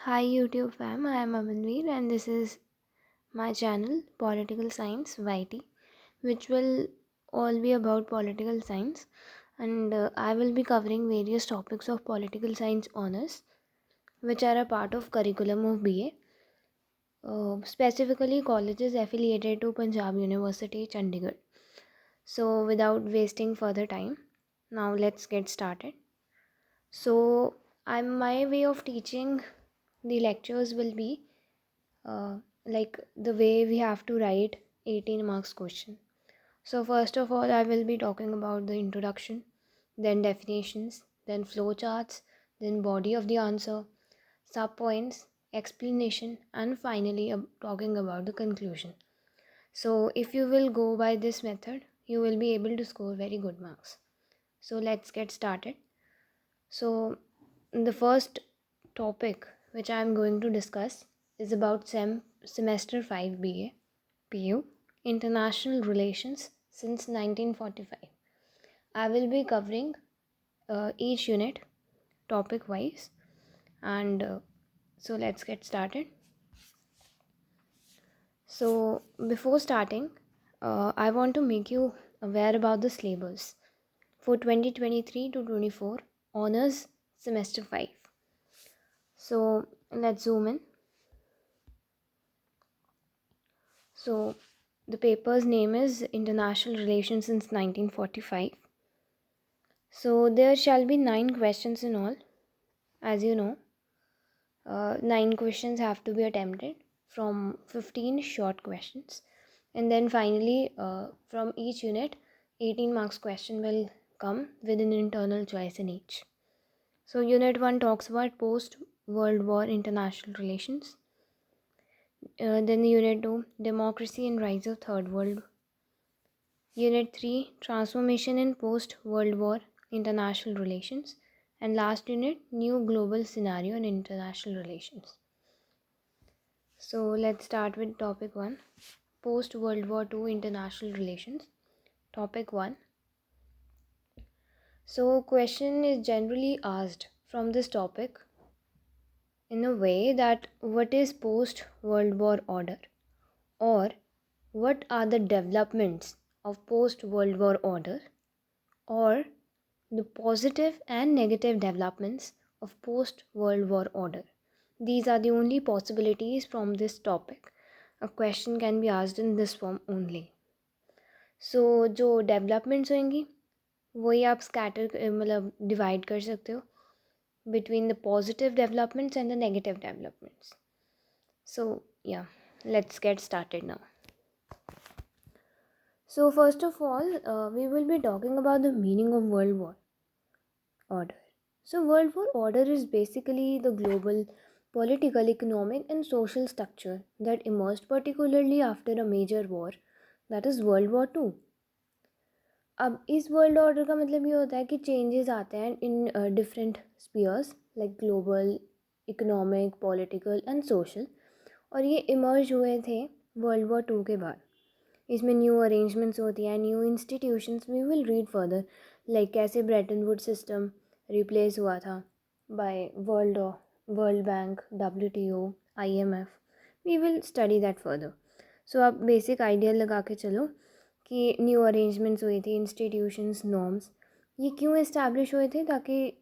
Hi YouTube fam, I am Amanveer and this is my channel Political Science YT, which will all be about political science, and I will be covering various topics of political science honors which are a part of curriculum of BA, specifically colleges affiliated to Punjab University Chandigarh. So without wasting further time, now let's get started. So my way of teaching the lectures will be uh, like the way we have to write 18 marks question. So first of all, I will be talking about the introduction, then definitions, then flowcharts, then body of the answer, sub points, explanation, and finally talking about the conclusion. So if you will go by this method, you will be able to score very good marks. So let's get started. So the first topic which I am going to discuss is about semester 5 BA PU International Relations since 1945. I will be covering each unit topic wise, and so let's get started. So before starting, I want to make you aware about the syllabus for 2023 to 24 honors semester 5. So let's zoom in. So the paper's name is International Relations since 1945. So there shall be 9 questions in all. As you know, 9 questions have to be attempted from 15 short questions. And then finally, from each unit, 18 marks question will come with an internal choice in each. So unit 1 talks about post-World War international relations. Then Unit 2, Democracy and Rise of Third World. Unit 3, Transformation in Post-World War International Relations. And last unit, New Global Scenario in International Relations. So let's start with topic 1, Post-World War II International Relations. Topic 1. So question is generally asked from this topic in a way that what is post-World War order, or what are the developments of post-World War order, or the positive and negative developments of post-World War order. These are the only possibilities from this topic. A question can be asked in this form only. So जो developments होंगी वही आप scatter मतलब divide कर सकते हो between the positive developments and the negative developments. So yeah, let's get started now. So first of all, we will be talking about the meaning of World War order. So World War order is basically the global political, economic and social structure that emerged particularly after a major war, that is World War II. अब इस world order का मतलब ये होता है कि changes आते हैं in different spheres like global, economic, political and social, और ये इमर्ज हुए थे वर्ल्ड वॉर 2 के बाद. इसमें न्यू अरेंजमेंट्स होती हैं, new institutions. We will read further like कैसे ब्रेटन वुड सिस्टम रिप्लेस हुआ था by world bank, WTO, IMF. We will study that further. So आप बेसिक आइडिया लगा के चलो कि न्यू अरेंजमेंट्स हुई थी, इंस्टीट्यूशंस, नॉर्म्स. ये क्यों इस्टेब्लिश हुए थे? ताकि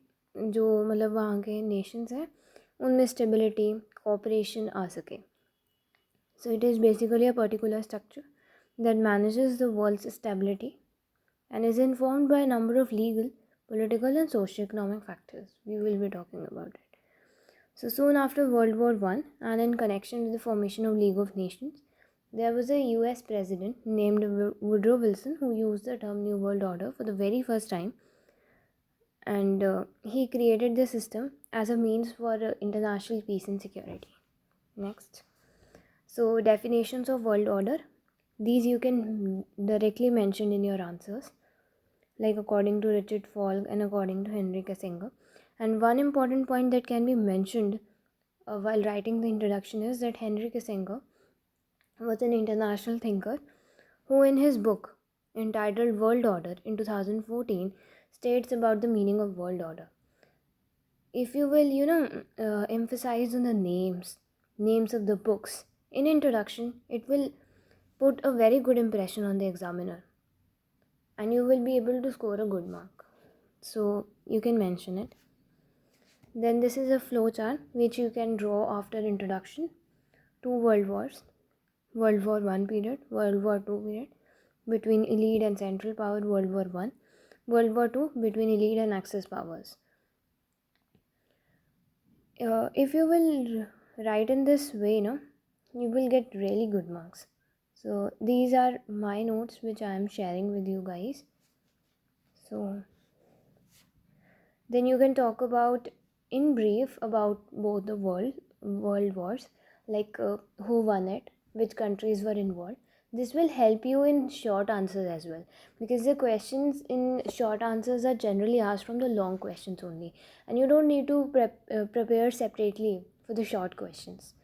जो मतलब वहाँ के नेशंस हैं उनमें स्टेबिलिटी, कोऑपरेशन आ सके. So it is basically a particular structure that manages the world's stability and is informed by a number of legal, political and socio-economic factors. We will be talking about it. So soon after World War I, and in connection with the formation of League of Nations, there was a US president named Woodrow Wilson who used the term New World Order for the very first time, and he created the system as a means for international peace and security. Next. So definitions of world order. These you can directly mention in your answers, like according to Richard Falk and according to Henry Kissinger. And one important point that can be mentioned while writing the introduction is that Henry Kissinger was an international thinker who, in his book entitled World Order in 2014, states about the meaning of world order. if you will, emphasize on the names of the books in introduction, it will put a very good impression on the examiner, and you will be able to score a good mark. So you can mention it. Then this is a flow chart which you can draw after introduction to world wars. World War One period, World War Two period, between elite and central power, World War One, World War Two, between elite and Axis powers. If you will write in this way, you will get really good marks. So these are my notes which I am sharing with you guys. So then you can talk about in brief about both the world wars, like who won it, which countries were involved. This will help you in short answers as well, because the questions in short answers are generally asked from the long questions only, and you don't need to prepare separately for the short questions.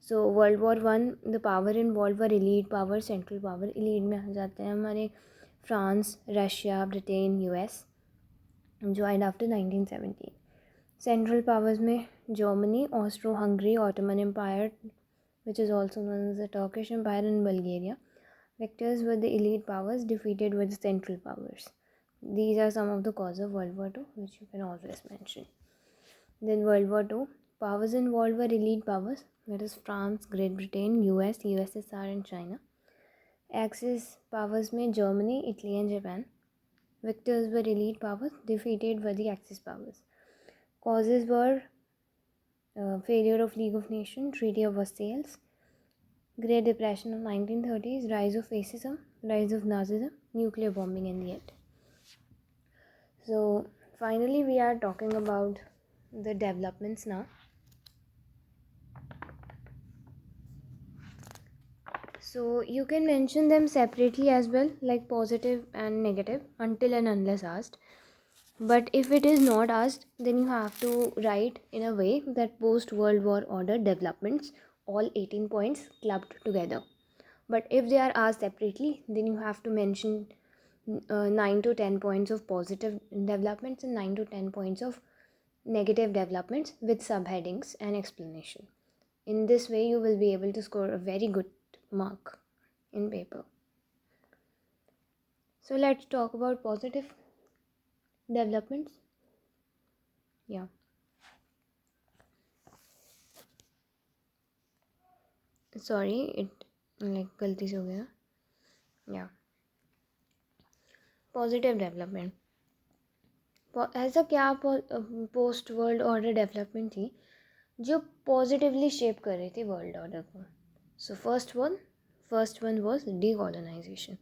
So world war one, the power involve were elite power, central power. elite में आ जाते हैं हमारे France, Russia, Britain, US, joined after 1917. Central powers में Germany, Austro-Hungary, Ottoman Empire, which is also known as the Turkish Empire, and Bulgaria. Victors were the elite powers, defeated were the central powers. These are some of the causes of World War II, which you can always mention. Then World War II, powers involved were elite powers, that is France, Great Britain, US, USSR and China. Axis powers में Germany, Italy and Japan. Victors were elite powers, defeated were the Axis powers. Causes were failure of League of Nations, Treaty of Versailles, Great Depression of 1930s, rise of fascism, rise of Nazism, nuclear bombing in the end. So finally we are talking about the developments now. So you can mention them separately as well, like positive and negative, until and unless asked. But if it is not asked, then you have to write in a way that post-World War order developments, all 18 points clubbed together. But if they are asked separately, then you have to mention 9 to 10 points of positive developments and 9 to 10 points of negative developments with subheadings and explanation. In this way, you will be able to score a very good mark in paper. So let's talk about positive developments. Yeah. Sorry, it like गलती से हो गया. Yeah. Positive development. ऐसा क्या post world order development थी जो positively shape कर रही थी वर्ल्ड ऑर्डर को. So first one was decolonisation.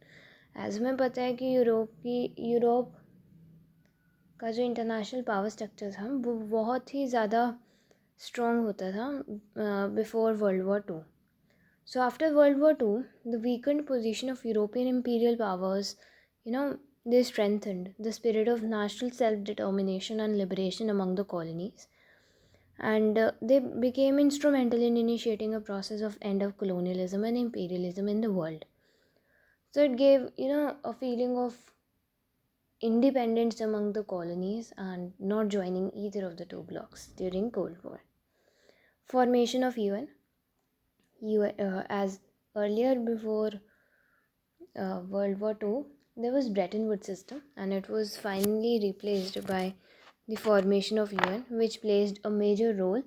As हमें पता है कि यूरोप का जो इंटरनेशनल पावर स्ट्रक्चर था वो बहुत ही ज़्यादा स्ट्रॉन्ग होता था before world war two. So after World War II, the weakened position of European imperial powers, they strengthened the spirit of national self-determination and liberation among the colonies. And they became instrumental in initiating a process of end of colonialism and imperialism in the world. So it gave, a feeling of independence among the colonies and not joining either of the two blocs during Cold War. Formation of UN. As earlier before World War II, there was Bretton Woods system, and it was finally replaced by the formation of UN, which played a major role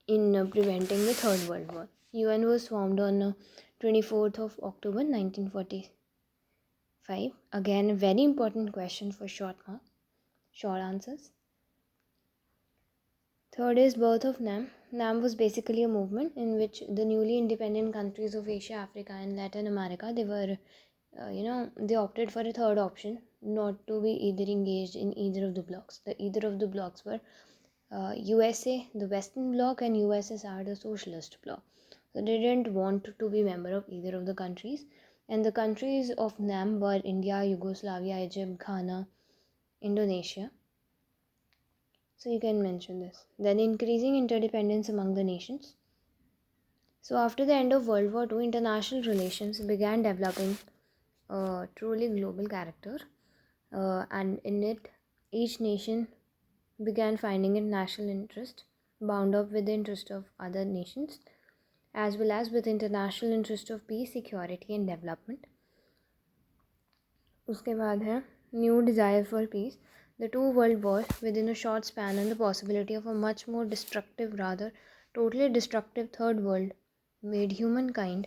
in preventing the Third World War. UN was formed on 24th of October 1945. Again, a very important question for short answers. Third is birth of NAM. NAM was basically a movement in which the newly independent countries of Asia, Africa and Latin America, they were, they opted for a third option, not to be either engaged in either of the blocs. Either of the blocs were USA, the Western bloc, and USSR, the Socialist bloc. So they didn't want to be member of either of the countries. And the countries of NAM were India, Yugoslavia, Egypt, Ghana, Indonesia. So you can mention this. Then increasing interdependence among the nations. So after the end of World War II, international relations began developing a truly global character. And in it, each nation began finding it national interest bound up with the interest of other nations as well as with international interest of peace, security and development. उसके बाद है new desire for peace. The two world wars within a short span and the possibility of a much more destructive, rather totally destructive third world made humankind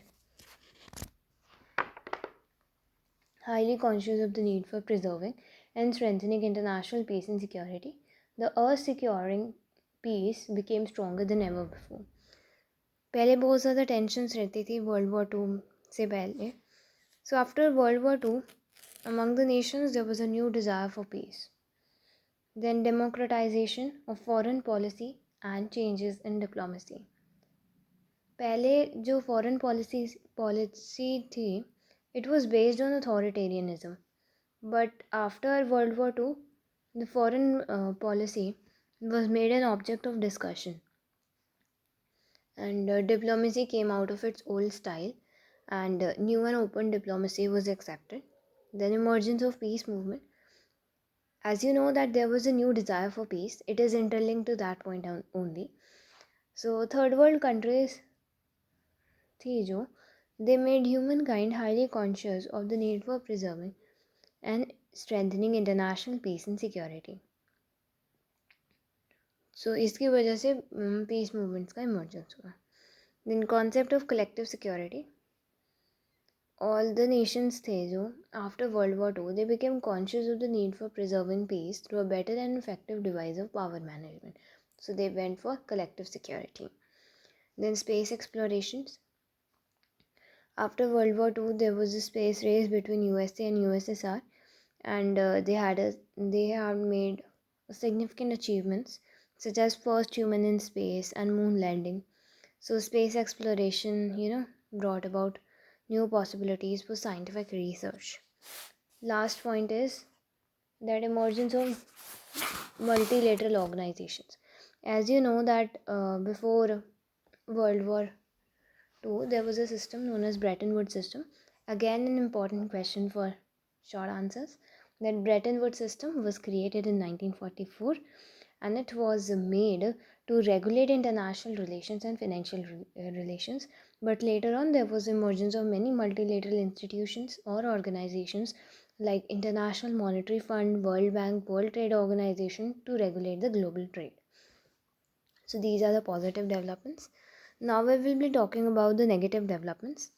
highly conscious of the need for preserving and strengthening international peace and security. The earth securing peace became stronger than ever before. पहले बहुत ज़्यादा tensions रहती थी world war to से पहले. So after World War II, among the nations there was a new desire for peace. Then democratization of foreign policy and changes in diplomacy. पहले जो foreign policy थी, it was based on authoritarianism. But after World War II, the foreign policy was made an object of discussion. And diplomacy came out of its old style, and new and open diplomacy was accepted. Then emergence of peace movement. As you know that there was a new desire for peace, it is interlinked to that point only. So third world countries थी जो, they made humankind highly conscious of the need for preserving and strengthening international peace and security. So इसकी वजह से peace movements का emergence हुआ. Then concept of collective security. All the nations थे जो after World War II, they became conscious of the need for preserving peace through a better and effective device of power management. So they went for collective security. Then space explorations. After World War II, there was a space race between USA and USSR, and they had made significant achievements such as first human in space and moon landing. So space exploration, brought about new possibilities for scientific research. Last point is that emergence of multilateral organizations. As you know that before World War II, there was a system known as Bretton Woods system. Again, an important question for short answers. That Bretton Woods system was created in 1944, and it was made to regulate international relations and financial relations. But later on, there was emergence of many multilateral institutions or organizations like International Monetary Fund, World Bank, World Trade Organization to regulate the global trade. So these are the positive developments. Now we will be talking about the negative developments.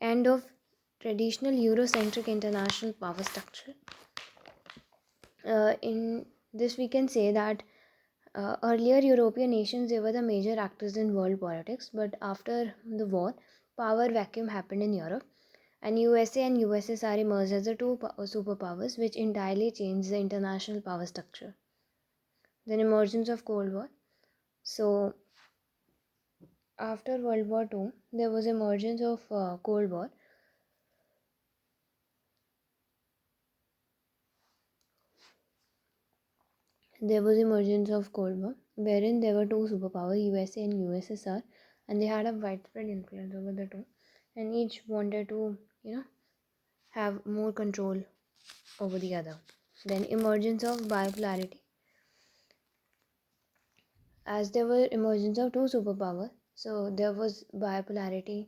End of traditional Eurocentric international power structure. In this we can say that earlier European nations, they were the major actors in world politics, but after the war, power vacuum happened in Europe, and USA and USSR emerged as the two superpowers, which entirely changed the international power structure. Then emergence of Cold War. So after World War II, there was emergence of Cold War. There was emergence of Cold War, wherein there were two superpowers, USA and USSR, and they had a widespread influence over the two, and each wanted to, have more control over the other. Then emergence of bipolarity. As there were emergence of two superpowers, so there was bipolarity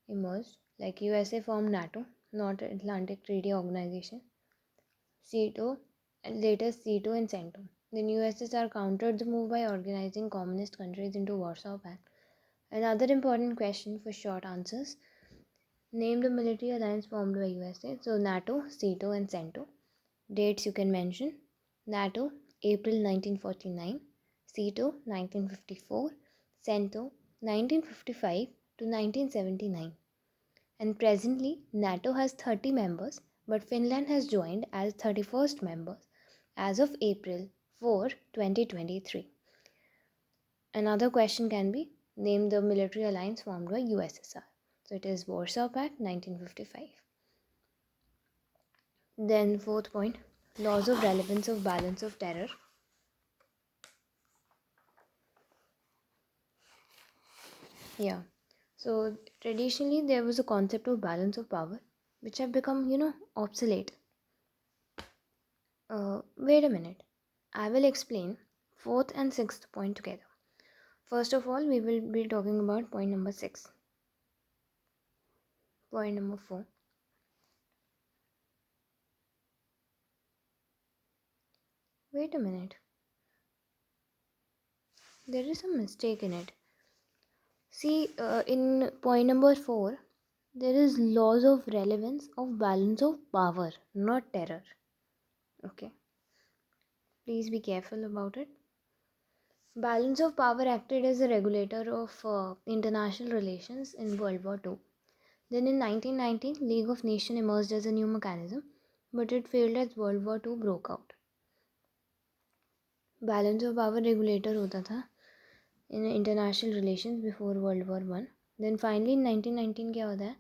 emerged. Like USA formed NATO, North Atlantic Treaty Organization, CETO, and later CETO and CENTO. Then USSR countered the move by organizing communist countries into Warsaw Pact. Another important question for short answers. Name the military alliance formed by USA. So NATO, CETO and CENTO. Dates you can mention. NATO, April 1949. CETO, 1954. CENTO, 1955 to 1979. And presently, NATO has 30 members, but Finland has joined as 31st member as of April 4, 2023. Another question can be, name the military alliance formed by USSR. So it is Warsaw Pact, 1955. Then fourth point, laws of relevance of balance of terror. Yeah. So traditionally there was a concept of balance of power which have become, obsolete. Wait a minute. I will explain fourth and sixth point together. First of all, we will be talking about point number 6. Point number 4. Wait a minute. There is a mistake in it. See, in point number 4, there is laws of relevance of balance of power, not terror. Okay. Please be careful about it. Balance of power acted as a regulator of international relations in World War II. Then in 1919, League of Nations emerged as a new mechanism, but it failed as World War II broke out. Balance of power regulator होता था in international relations before World War I. Then finally in 1919 क्या होता है?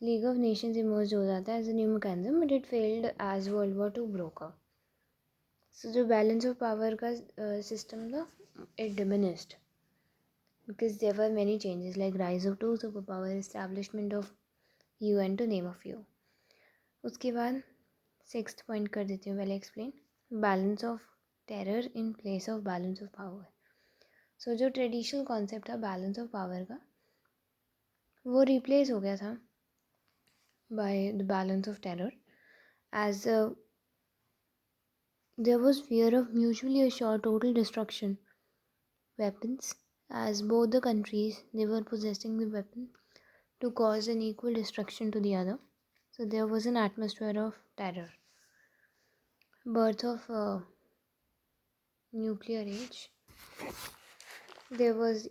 League of Nations emerged हो जाता है as a new mechanism, but it failed as World War II broke out. So जो balance of power का system था, it diminished because there were many changes like rise of two superpower, establishment of UN to name a few. उसके बाद sixth point कर देती हूँ पहले explain. Balance of terror in place of balance of power. So जो traditional concept था balance of power का वो रिप्लेस हो गया था by the balance of terror as there was fear of mutually assured total destruction weapons as both the countries they were possessing the weapon to cause an equal destruction to the other. So there was an atmosphere of terror. Birth of nuclear age. There was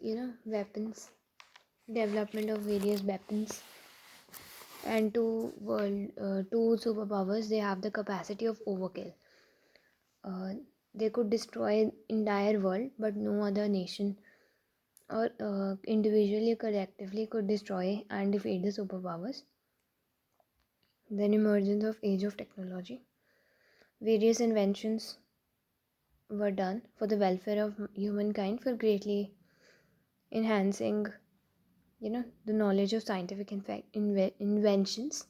weapons, development of various weapons, and two superpowers, they have the capacity of overkill. They could destroy entire world, but no other nation or individually collectively could destroy and defeat the superpowers. Then emergence of age of technology. Various inventions were done for the welfare of humankind, for greatly enhancing the knowledge of scientific inventions.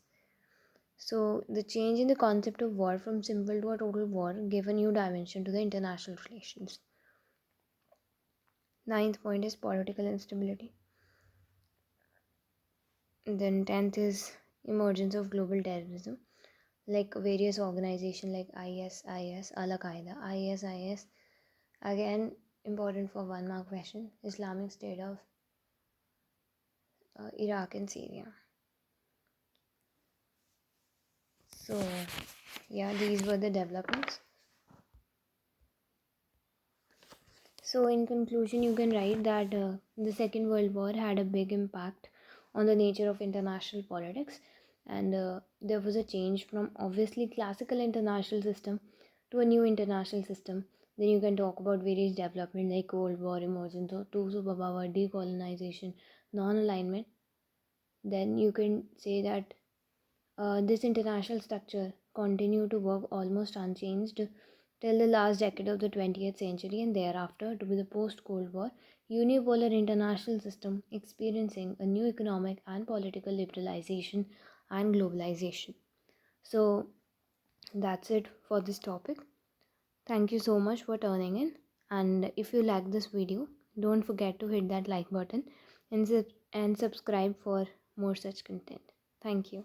So the change in the concept of war from simple to a total war gave a new dimension to the international relations. Ninth point is political instability. Then 10th is emergence of global terrorism, like various organizations like ISIS, Al Qaeda, ISIS. Again, important for 1 mark question, Islamic State of Iraq and Syria. So yeah, these were the developments. So in conclusion, you can write that the Second World War had a big impact on the nature of international politics, and there was a change from obviously classical international system to a new international system. Then you can talk about various development like Cold War, emergence of two superpower, decolonization, non-alignment. Then you can say that this international structure continued to work almost unchanged till the last decade of the 20th century and thereafter to be the post-Cold War unipolar international system experiencing a new economic and political liberalization and globalization. So that's it for this topic. Thank you so much for turning in, and if you like this video, don't forget to hit that like button and subscribe for more such content. Thank you.